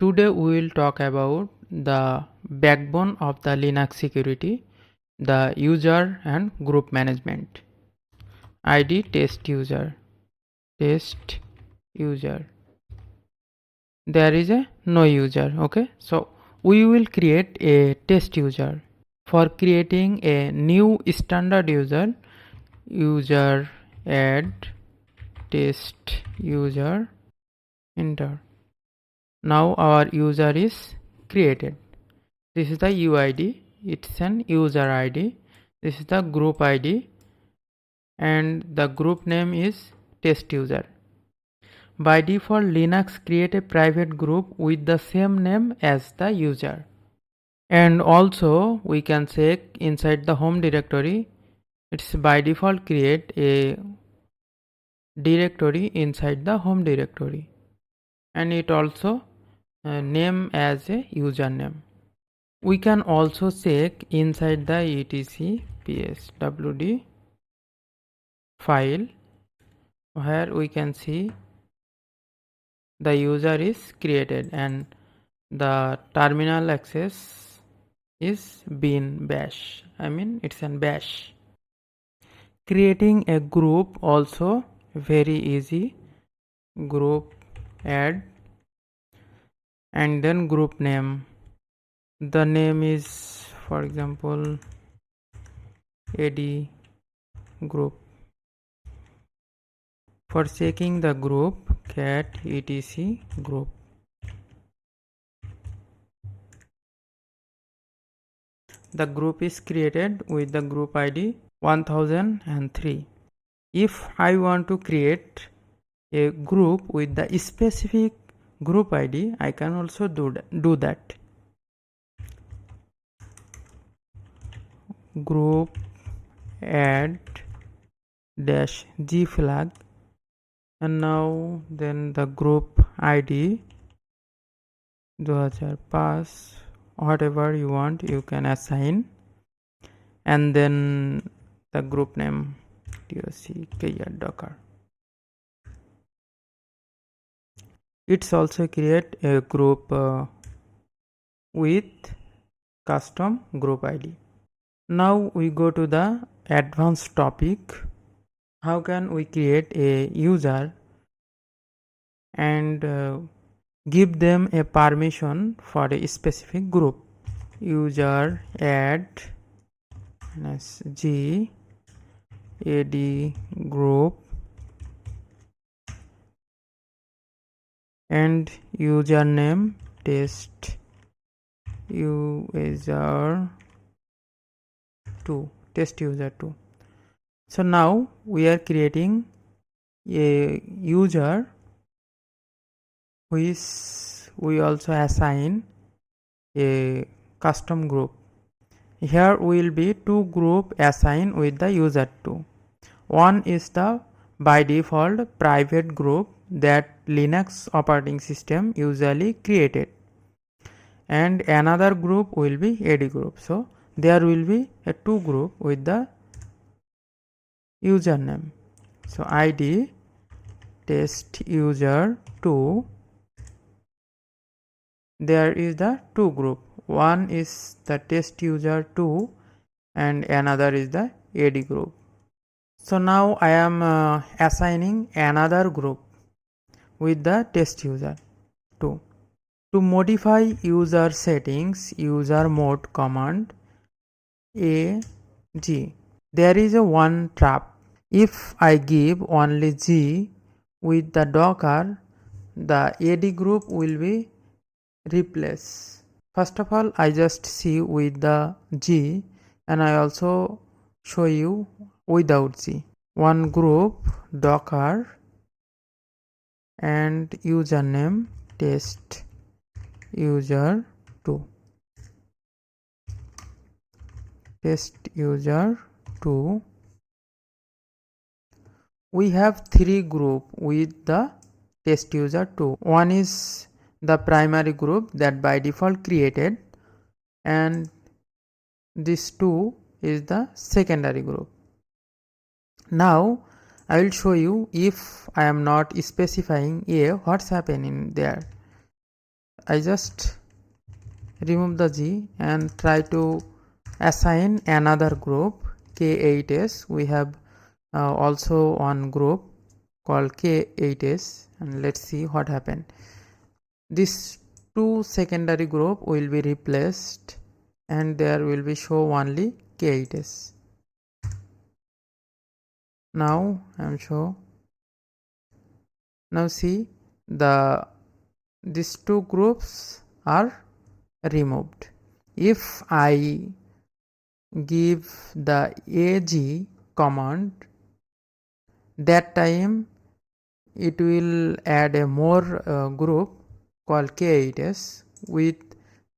Today we will talk about the backbone of the Linux security, the user and group management. ID test user. There is a no user. Okay, so we will create a test user. For creating a new standard user, user add test user, enter. Now our user is created. This is the UID, it's an user ID. This is the group ID and the group name is test user. By default, Linux create a private group with the same name as the user. And also we can check inside the home directory, it's by default create a directory inside the home directory, and it also name as a username. We can also check inside the etc pswd file where we can see the user is created and the terminal access is bin bash. It's an bash. Creating a group also very easy. Group add and then group name. The name is, for example, AD group. For checking the group, cat etc group. The group is created with the group ID 1003. If I want to create a group with the specific group ID, I can also do that. Group add dash g flag, and now then the group ID 2000 pass, whatever you want you can assign, and then the group name docker. It's also create a group with custom group ID. Now we go to the advanced topic. How can we create a user and give them a permission for a specific group? User add g ad group and username test user2 test user2. So now we are creating a user which we also assign a custom group. Here will be two group assigned with the user2. One is the by default private group that Linux operating system usually created, and another group will be AD group. So there will be a two group with the username. So ID test user2, there is the two group. One is the test user2 and another is the AD group. So now I am assigning another group with the test user 2. To modify user settings, usermod command AG. There is a one trap. If I give only G with the docker, the AD group will be replaced. First of all, I just see with the G, and I also show you without G. One group docker and username test user2. Test user2. We have three group with the test user2. One is the primary group that by default created, and this 2 is the secondary group. Now I will show you if I am not specifying a what's happening there. I just remove the G and try to assign another group K8s. We have also one group called K8s, and let's see what happened. This two secondary group will be replaced and there will be show only K8s. Now I am show. Now see, these two groups are removed. If I give the AG command, that time it will add a more group called K8s with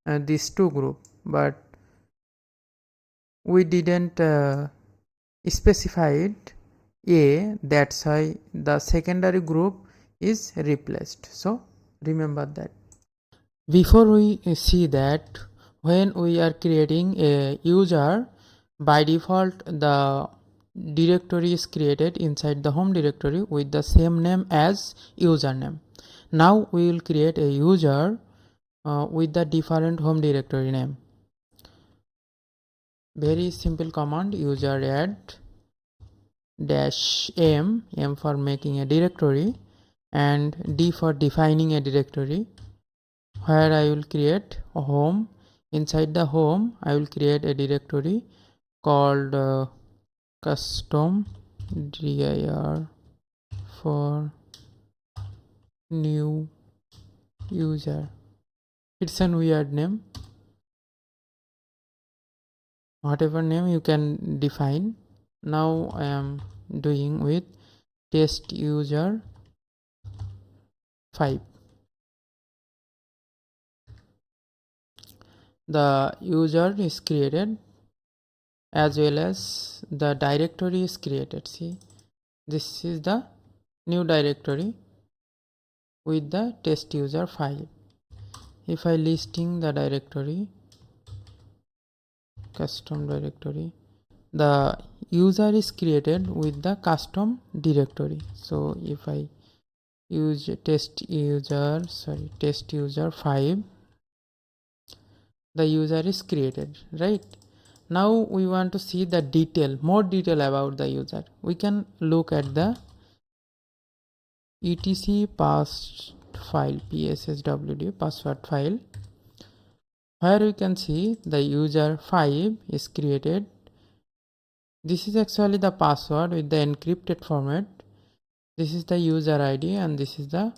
these two group, but we didn't specified A, that's why the secondary group is replaced. So remember that. Before we see that, when we are creating a user, by default the directory is created inside the home directory with the same name as username. Now we will create a user with the different home directory name. Very simple command, useradd -m for making a directory and d for defining a directory, where I will create a home. Inside the home I will create a directory called custom dir for new user. It's a weird name, whatever name you can define. Now I am doing with test user 5. The user is created as well as the directory is created. See, this is the new directory with the test user 5. If I listing the directory, custom directory, the user is created with the custom directory. So if I use test user 5, the user is created, right? Now we want to see the more detail about the user. We can look at the etc pass file, psswd password file, where we can see the user 5 is created. This is actually the password with the encrypted format. This is the user ID and this is the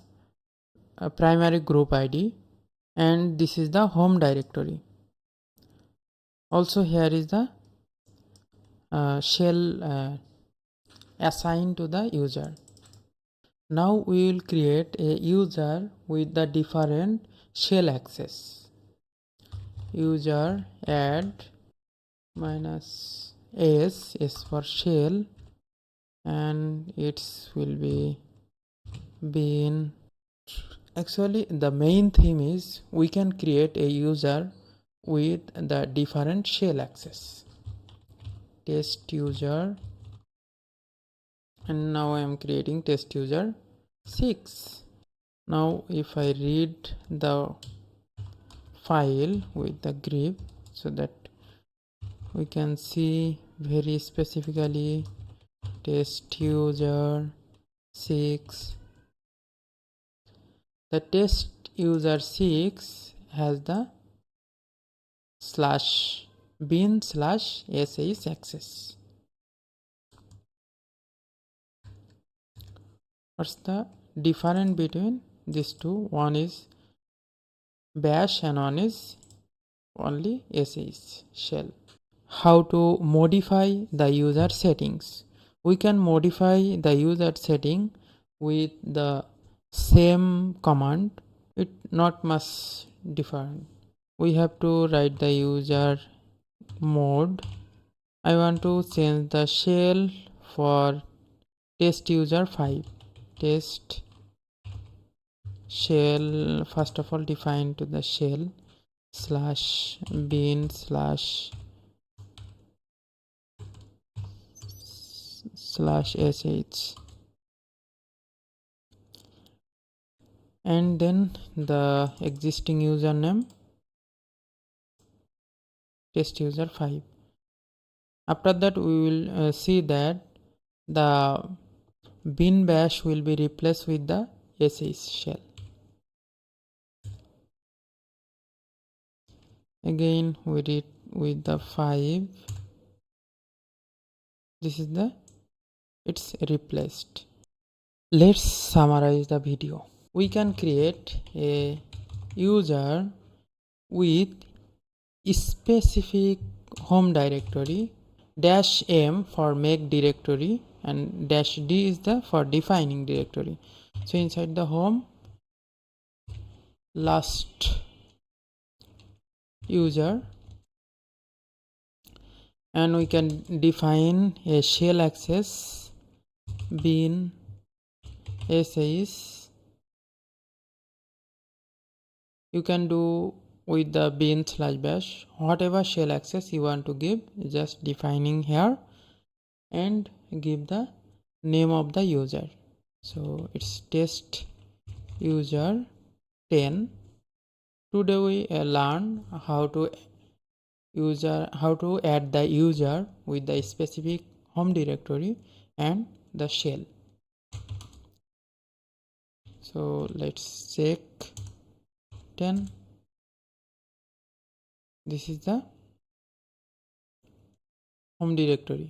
primary group ID, and this is the home directory. Also here is the shell assigned to the user. Now we will create a user with the different shell access. User add -s for shell, and it will be bin. Actually the main theme is we can create a user with the different shell access. Test user, and now I am creating test user 6. Now if I read the file with the grep, so that we can see very specifically test user 6. The test user 6 has the /bin/sh access. What's the difference between these two? One is bash and one is only sh shell. How to modify the user settings? We can modify the user setting with the same command. It not much different. We have to write the user mode. I want to change the shell for test user 5. Test shell, first of all define to the shell /bin//sh, and then the existing username test user 5. After that we will see that the bin bash will be replaced with the sh shell. Again we read with the 5. This is the it's replaced. Let's summarize the video. We can create a user with specific home directory, -m for make directory, and -d is the for defining directory. So inside the home, last user, and we can define a shell access bin sh. You can do with the bin /bash whatever shell access you want to give, just defining here, and give the name of the user. So it's test user 10. Today we learn how to add the user with the specific home directory and the shell. So let's check 10. This is the home directory.